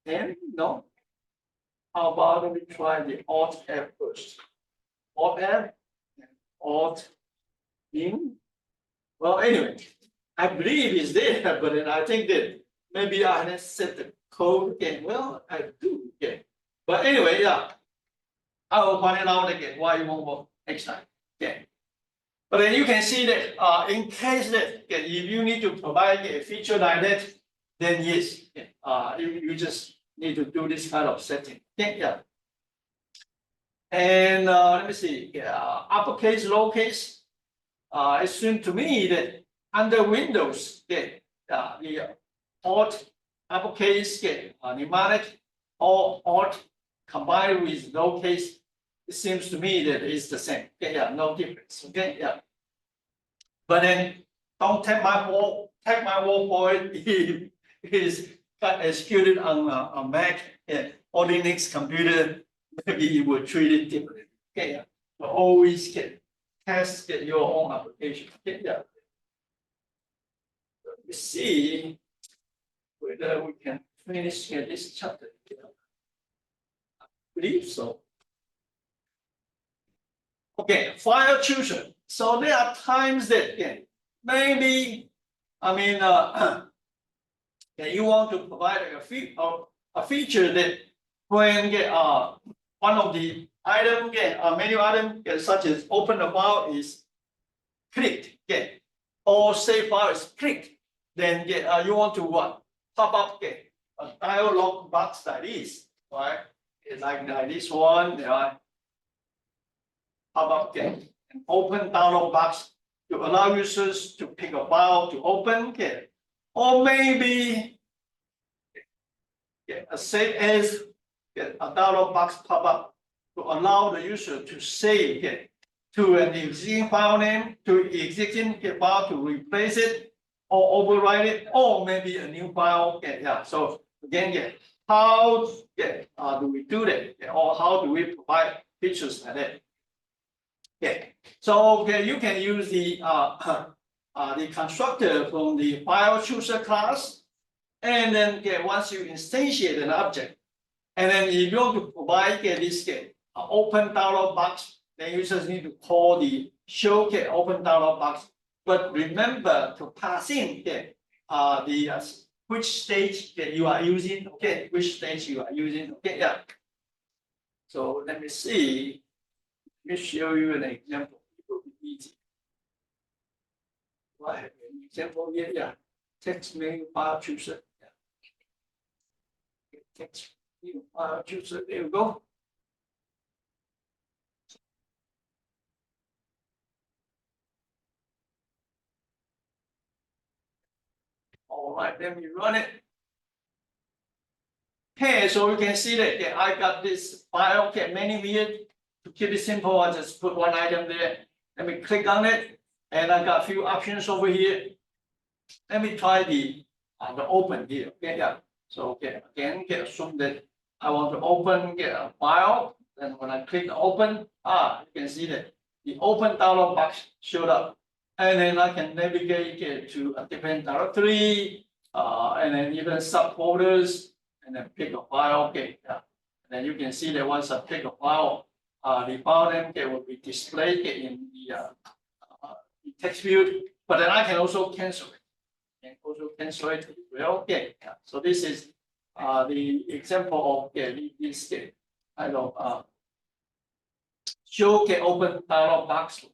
S1: N, no. How about let me try the Alt F first. Alt F, Alt New. Well, anyway, I believe it's there, but then I think that maybe I didn't set the code again. Well, I do again. But anyway, yeah, I will find it out again why it won't work next time. Okay. But then you can see that in case that if you need to provide a feature like that, then yes, you just need to do this kind of setting. Okay, yeah. And let me see, uppercase, lowercase. It seems to me that under Windows, the Alt uppercase, pneumatic, or Alt combined with lowercase, it seems to me that it's the same. Okay, yeah, no difference. Okay, yeah. But then don't take my word for it. It is executed on Mac or Linux computer. Maybe you will treat it differently. Okay, yeah. So always test your own application. Okay, yeah. Let me see whether we can finish this chapter. I believe so. Okay, file chooser. So there are times that maybe, I mean, you want to provide a feature that when one of the item menu item such as open the file is clicked, or save file is clicked, then you want to what? Pop up a dialog box like this, right? It's like this one, right? Pop up an open dialog box to allow users to pick a file to open, or maybe a save as a dialog box pop up to allow the user to save to an existing file name, to existing file to replace it or overwrite it, or maybe a new file. So again, how do we do that? Or how do we provide features like that? So you can use the constructor from the file chooser class, and then once you instantiate an object, and then if you want to provide this open dialog box, then you just need to call the show open dialog box. But remember to pass in which stage you are using. Which stage you are using. So let me see. Let me show you an example. It will be easy. I have an example here. Text menu file chooser. Text menu file chooser. There you go. All right, let me run it. Okay, so you can see that I got this file menu here. To keep it simple, I just put one item there. Let me click on it, and I got a few options over here. Let me try the open here. So again, assume that I want to open a file. Then when I click open, you can see that the open dialog box showed up, and then I can navigate to a different directory, and then even subfolders, and then pick a file. And then you can see that once I pick a file, the file name will be displayed in the text field, but then I can also cancel it. As well. So this is the example of this kind of show open dialog box.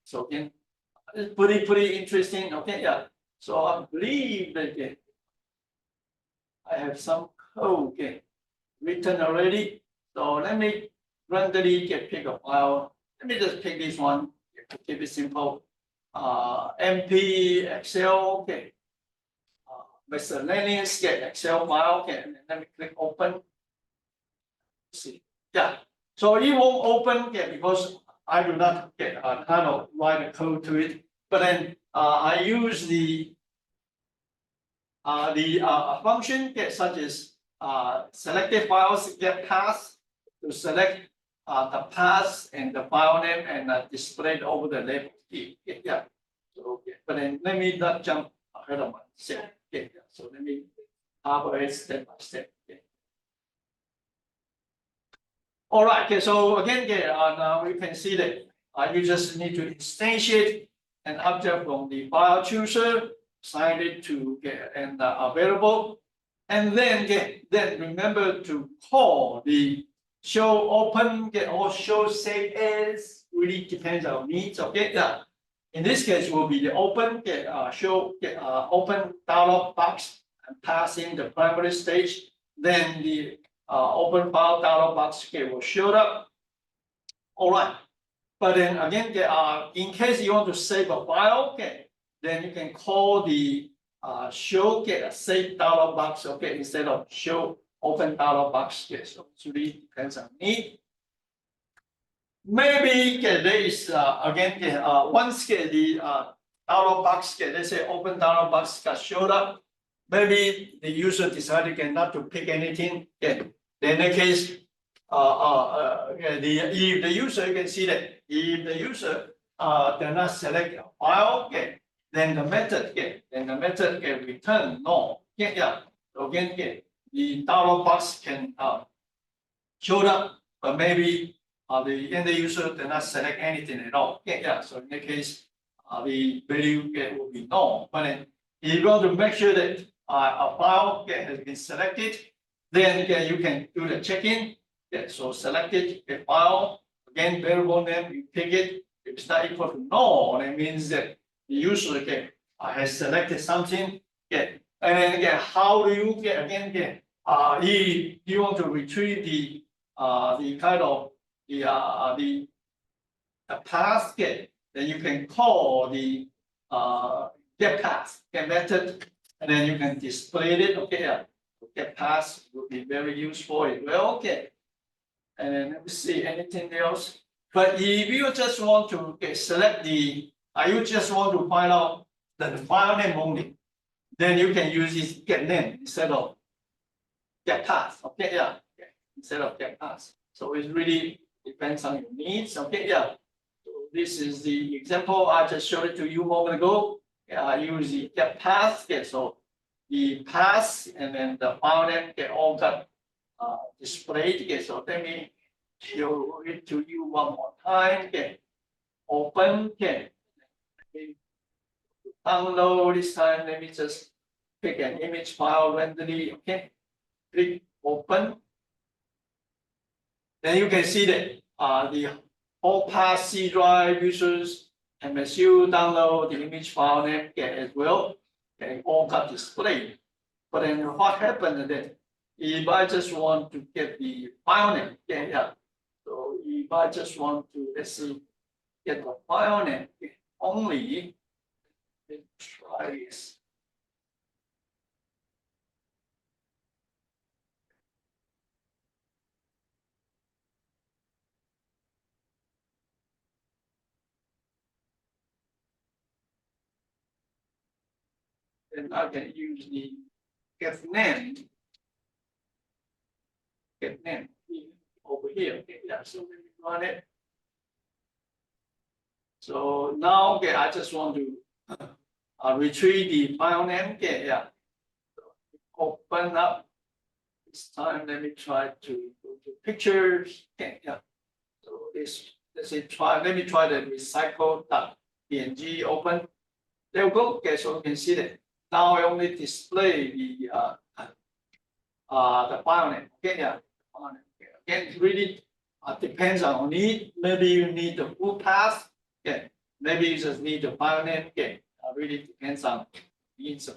S1: So again, it's pretty interesting. So I believe that I have some code written already. So let me randomly pick a file. Let me just pick this one to keep it simple. MP Excel, miscellaneous Excel file, and let me click open. See, so it won't open because I do not kind of write a code to it. But then I use the function such as selected files path to select the path and the file name and display it over the label. Yeah. So but then let me not jump ahead of myself. Yeah. So let me have it step by step. All right. Okay. So again, now we can see that you just need to instantiate an object from the file chooser, assign it to an variable, and then remember to call the show open or show save as. Really depends on needs. Okay. Yeah. In this case, will be the open show open dialog box and pass in the primary stage. Then the open file dialog box will show up. All right. But then again, in case you want to save a file, then you can call the show save dialog box, instead of show open dialog box. So it really depends on need. Maybe there is again once the dialog box let's say open dialog box got showed up, maybe the user decided not to pick anything. Then in that case, if the user, you can see that if the user does not select a file, then the method can return no. So again, the dialog box can show up, but maybe the end user did not select anything at all. So in that case, the value will be no. But then if you want to make sure that a file has been selected, then you can do the check-in. So selected a file, again, variable name, you pick it. If it's not equal to no, that means that the user has selected something. And then how do you if you want to retrieve the kind of the path, then you can call the get path method, and then you can display it. Get path will be very useful as well. And then let me see anything else. But if you just want to select the, you just want to find out the file name only, then you can use this get name instead of get path. Instead of get path. So it really depends on your needs. So this is the example I just showed it to you a moment ago. I use the get path. So the path and then the file name all got displayed. So let me show it to you one more time. Open. Download this time. Let me just pick an image file randomly. Click open. Then you can see that the all past C drive users MSU download the image file name as well. All got displayed. But then what happened then? If I just want to get the file name, So if I just want to, let's see, get the file name only, let's try this. Then I can use the get name over here. So let me run it. So now, I just want to retrieve the file name. So open up. This time, let me try to go to pictures. So let's say let me try the recycle.png open. There we go. So you can see that now I only display the file name. Again, it really depends on need. Maybe you need the full path. Maybe you just need the file name. Really depends on needs.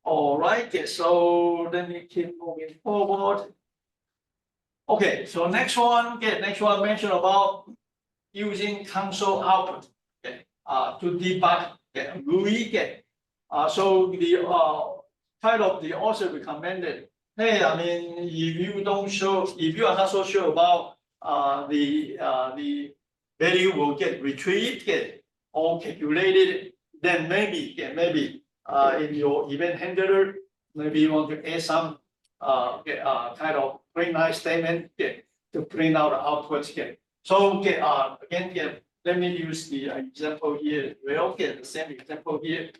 S1: All right. So let me keep moving forward. Okay. So next one mentioned about using console output to debug GUI. So the kind of the author recommended, hey, I mean, if you are not so sure about the value will get retrieved, or calculated, then maybe in your event handler, maybe you want to add some kind of print line statement to print out the output here. So again, let me use the example here. We'll get the same example here.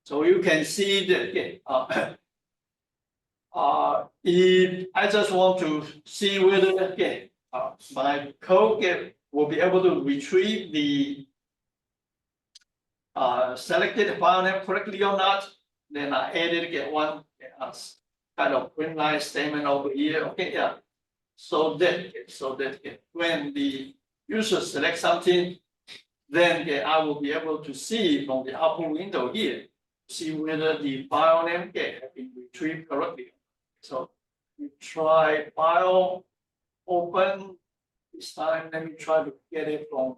S1: So you can see that if I just want to see whether my code will be able to retrieve the selected file name correctly or not, then I added one kind of print line statement over here. So that when the user selects something, then I will be able to see from the output window here, see whether the file name has been retrieved correctly. So we try file open. This time, let me try to get it from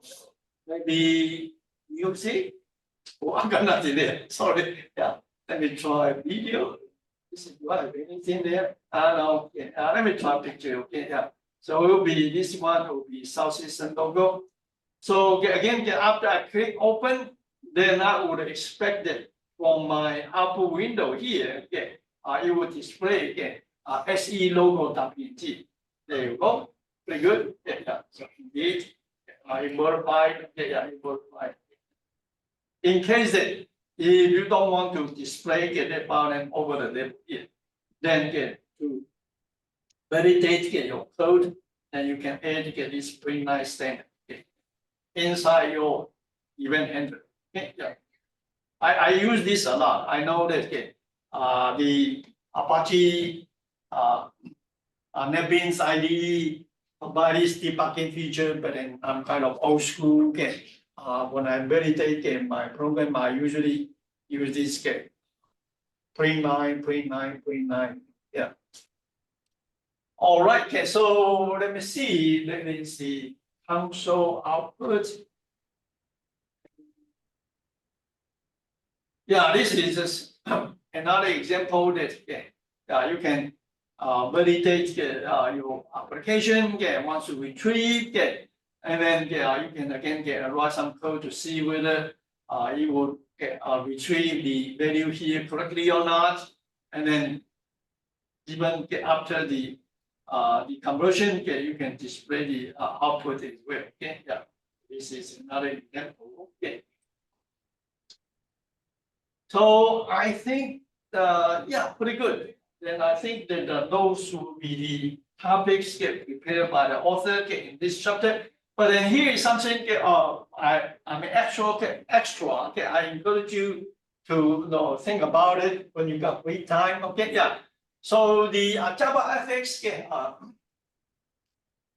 S1: maybe music. Oh, I got nothing there. Sorry. Let me try video. Do I have anything there? No. Let me try picture. So it will be this one. Will be Southeastern logo. So again, after I click open, then I would expect that from my output window here, it will display SE logo.png. There you go. Pretty good. So indeed, I modified. Modified. In case that if you don't want to display the file name over the label here, then to validate your code, then you can add this print line statement inside your event handler. I use this a lot. I know that the Apache NetBeans IDE provide this debugging feature, but then I'm kind of old school. When I validate my program, I usually use this print line. All right. So let me see. Let me see console output. This is just another example that you can validate your application. Once you retrieve, and then you can again write some code to see whether it will retrieve the value here correctly or not. And then even after the conversion, you can display the output as well. This is another example. So I think pretty good. Then I think that those will be the topics prepared by the author in this chapter. But then here is something extra. I encourage you to think about it when you got free time. So the Java FX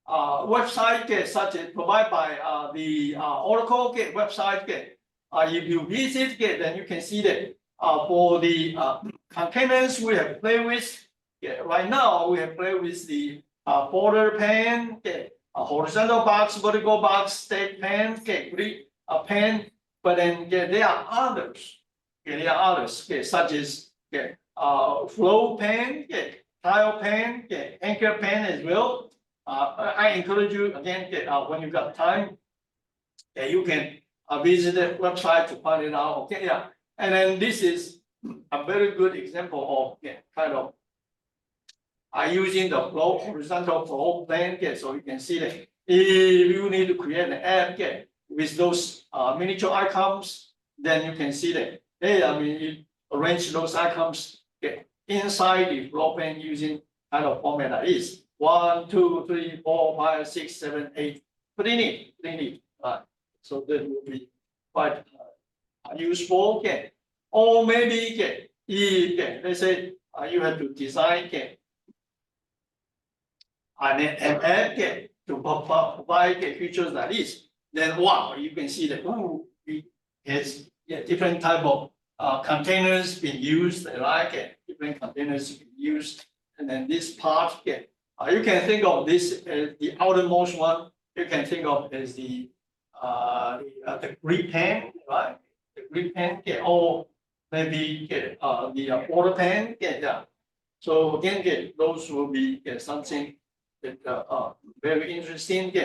S1: website such as provided by the Oracle website. If you visit, then you can see that for the containers we have played with. Right now we have played with the border pane, horizontal box, vertical box, state pane, grid pane. But then there are others. Such as flow pane, tile pane, anchor pane as well. I encourage you again when you got time, you can visit the website to find it out. And then this is a very good example of kind of using the flow horizontal flow plane. So you can see that if you need to create an app with those miniature icons, then you can see that you arrange those icons inside the flow plane using kind of format that is 1, 2, 3, 4, 5, 6, 7, 8. Pretty neat. So that will be quite useful. Or maybe if let's say you have to design an app to provide features like this, then wow, you can see that it has different type of containers being used, different containers being used, and then this part, you can think of this as the outermost one. You can think of as the grid pane, right? The grid pane, or maybe the border pane, So again, those will be something that very interesting.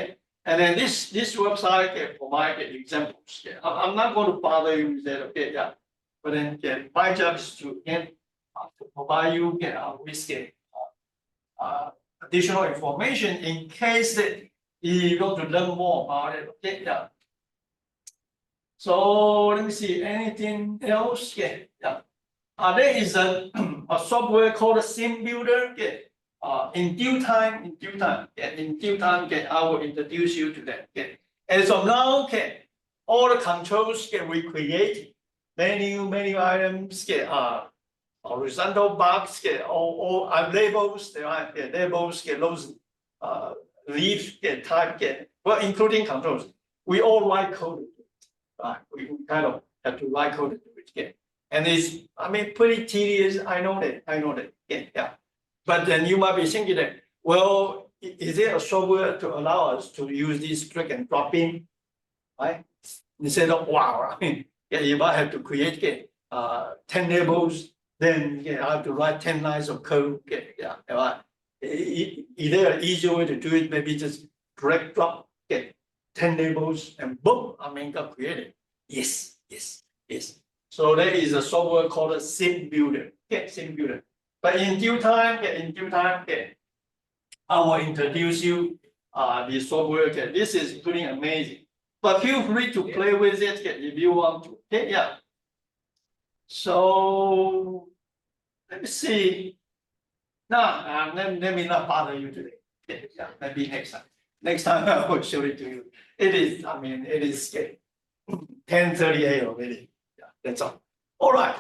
S1: And then this website provide examples. I'm not going to bother you with that. But then my job is to again to provide you with additional information in case that you want to learn more about it. Okay, yeah. So let me see, anything else? Yeah. There is a software called Sim Builder. In due time, I will introduce you to that. As of now, all the controls we create, menu items, horizontal box, all labels, labels, those leaf, type, well, including controls. We all write code. We kind of have to write code to it. And it's, pretty tedious. I know that. Yeah. But then you might be thinking that, well, is there a software to allow us to use this drag and drop in, right? Instead of wow, if I have to create 10 labels, then I have to write 10 lines of code. Right? Is there an easier way to do it? Maybe just drag drop, 10 labels, and boom, got created. Yes. So there is a software called Sim Builder. Sim Builder. But in due time, I will introduce you the software. This is pretty amazing. But feel free to play with it if you want to. Yeah. So let me see. Now, let me not bother you today. Yeah, maybe next time. Next time I will show it to you. It is 10:38 already. Yeah, that's all. All right.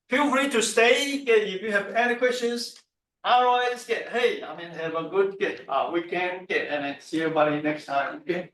S1: Feel free to stay if you have any questions. Otherwise, hey, have a good weekend. And see everybody next time. Okay.